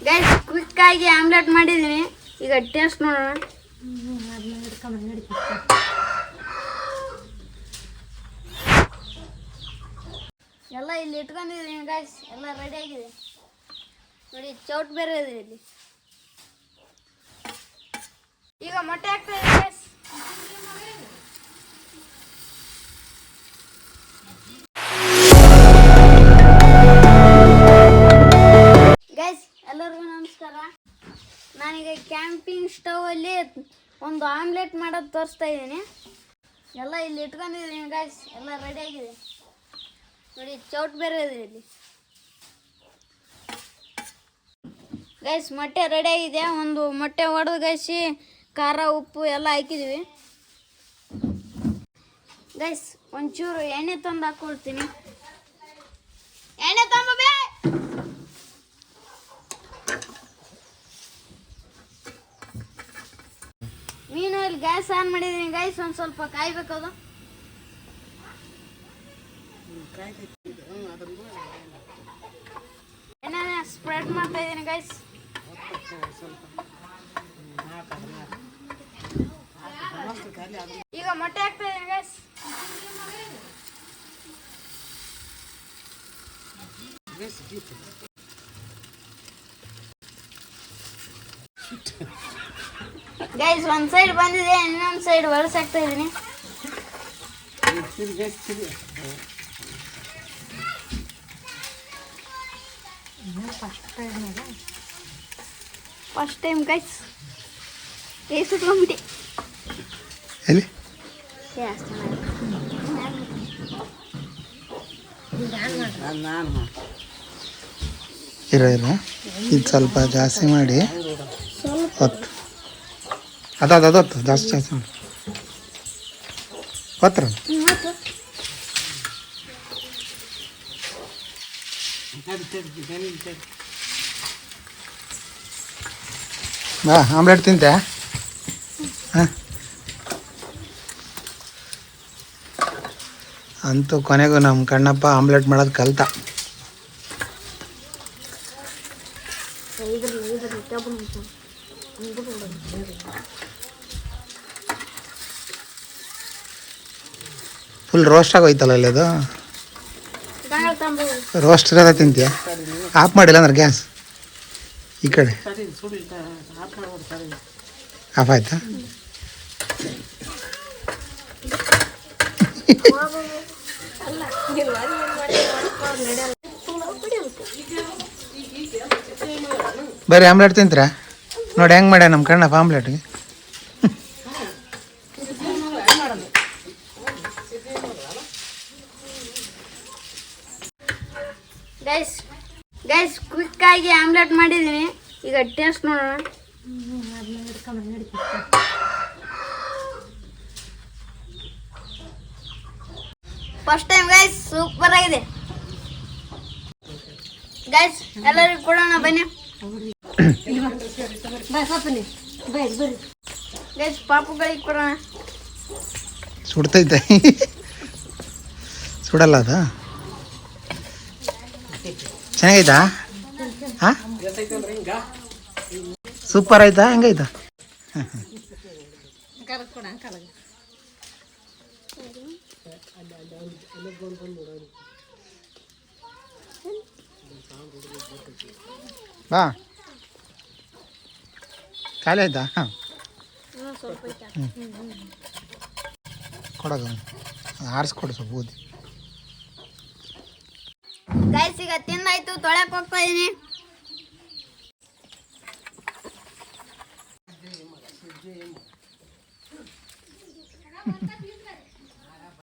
Guys quick ಆಗಿ omelette ಮಾಡಿದೀನಿ, ಈಗ ಟೇಸ್ಟ್ ನೋಡೋಣ. ಎಲ್ಲ ಇಲ್ಲಿ ಇಟ್ಕೊಂಡಿದ್ದೀನಿ ಗೈಸ್, ಎಲ್ಲ ರೆಡಿ ಆಗಿದೆ ನೋಡಿ. ಚೌಟ್ ಬೇರೆ ಇದೆ ಇಲ್ಲಿ. ಈಗ ಮೊಟ್ಟೆ ಹಾಕ್ತಾ ಇದೆ ಗೈಸ್. ಗೈಸ್ ಎಲ್ಲರಿಗೂ ನಮಸ್ಕಾರ. ನಾನೀಗ ಕ್ಯಾಂಪಿಂಗ್ ಸ್ಟವ್ ಅಲ್ಲಿ ಒಂದು ಆಮ್ಲೆಟ್ ಮಾಡೋದು ತೋರಿಸ್ತಾ ಇದ್ದೀನಿ. ಎಲ್ಲ ಇಲ್ಲಿ ಇಟ್ಕೊಂಡಿದ್ದೀನಿ ಗೈಸ್, ಎಲ್ಲ ರೆಡಿ ಆಗಿದೆ ನೋಡಿ. ಚೌಟ್ ಬೇರೆ ಇದೆ ಇಲ್ಲಿ. ಗೈಸ್ ಮೊಟ್ಟೆ ರೆಡಿ ಆಗಿದೆ. ಒಂದು ಮೊಟ್ಟೆ ಒಡೆದು ಗೈಸಿ ಖಾರ ಉಪ್ಪು ಎಲ್ಲ ಹಾಕಿದ್ವಿ. ಗೈಸ್ ಒಂಚೂರು ಎಣ್ಣೆ ತಂದು ಹಾಕೊಳ್ತೀನಿ. ಎಣ್ಣೆ ತಂಬೇ. ಮೀನು ಇಲ್ಲಿ ಗ್ಯಾಸ್ ಆನ್ ಮಾಡಿದ್ದೀನಿ ಗೈಸ್, ಒಂದು ಸ್ವಲ್ಪ ಕಾಯ್ಬೇಕದು. ಎಣ್ಣೆ ಸ್ಪ್ರೆಡ್ ಮಾಡ್ತಾ ಇದ್ದೀನಿ ಗೈಸ್. ಈಗ ಮೊಟ್ಟೆ ಹಾಕ್ತಾ ಇದ್ದೀನಿ ಗೈಸ್. ಗೈಸ್ ಒಂದ್ ಸೈಡ್ ಬಂದಿದೆ, ಇನ್ನೊಂದು ಸೈಡ್ ಒರೆಸಾಕ್ತಾ ಇದ್ದೀನಿ. ಫಸ್ಟ್ ಟೈಮ್ ಗೈಸ್ ಸುಟ್ಕೊಂಡ್ಬಿಟ್ಟು ಇದು ಸ್ವಲ್ಪ ಜಾಸ್ತಿ ಮಾಡಿ ಅದತ್ತು ಜಾಸ್ತಿ ಮಾಡಿ ಪತ್ರ ಬಾ ಆಮ್ಲೆಟ್ ತಿಂತೆ. ಅಂತೂ ಕೊನೆಗೂ ನಮ್ಮ ಕಣ್ಣಪ್ಪ ಆಮ್ಲೆಟ್ ಮಾಡೋದು ಕಲ್ತ. ಫುಲ್ ರೋಸ್ಟ್ ಆಗೋಯ್ತಲ್ಲ ಇಲ್ಲಿ, ಅದು ರೋಸ್ಟ್ ಇರೋದ ತಿಂತೀಯ? ಆಫ್ ಮಾಡಿಲ್ಲ ಅಂದ್ರೆ ಗ್ಯಾಸ್ ಈ ಕಡೆ ಆಫ್ ಆಯ್ತಾ? ಬರೀ ಆಮ್ಲೆಟ್ ತಿಂತೀರಾ? ನೋಡಿ ಹೆಂಗೆ ಮಾಡ್ಯ ನಮ್ಮ ಕಣ್ಣಪ್ಪ ಆಮ್ಲೆಟ್ಗೆ. ಗೈಸ್ ಗೈಸ್ ಕ್ವಿಕ್ ಆಗಿ ಆಮ್ಲೆಟ್ ಮಾಡಿದ್ದೀನಿ, ಈಗ ಟೇಸ್ಟ್ ನೋಡೋಣ. ಫಸ್ಟ್ ಟೈಮ್ ಗೈಸ್, ಸೂಪರ್ ಆಗಿದೆ ಗೈಸ್. ಎಲ್ಲರಿಗೂ ಕೊಡೋಣ ಬನ್ನಿ ಗೈಸ್, ಪಾಪುಗಳಿಗೆ ಕೊಡೋಣ. ಸುಡ್ತೈತೆ ಸುಡಲ್ಲ ಅದ? ಚೆನ್ನಾಗೈತಾ? ಹಾಂ ಸೂಪರ್ ಆಯ್ತಾ? ಹೆಂಗೈತಾ? ಬಾ ಖಾಲಿ ಆಯ್ತಾ? ಹಾಂ ಕೊಡೋದು ಆರಿಸ್ಕೊಡು ಸ್ವಲ್ಪ ಊದಿ. ಗೈಸ್ ಈಗ ತಿಂದಾಯ್ತು, ತೊಳಕ್ ಹೋಗ್ತಾ ಇದೀನಿ.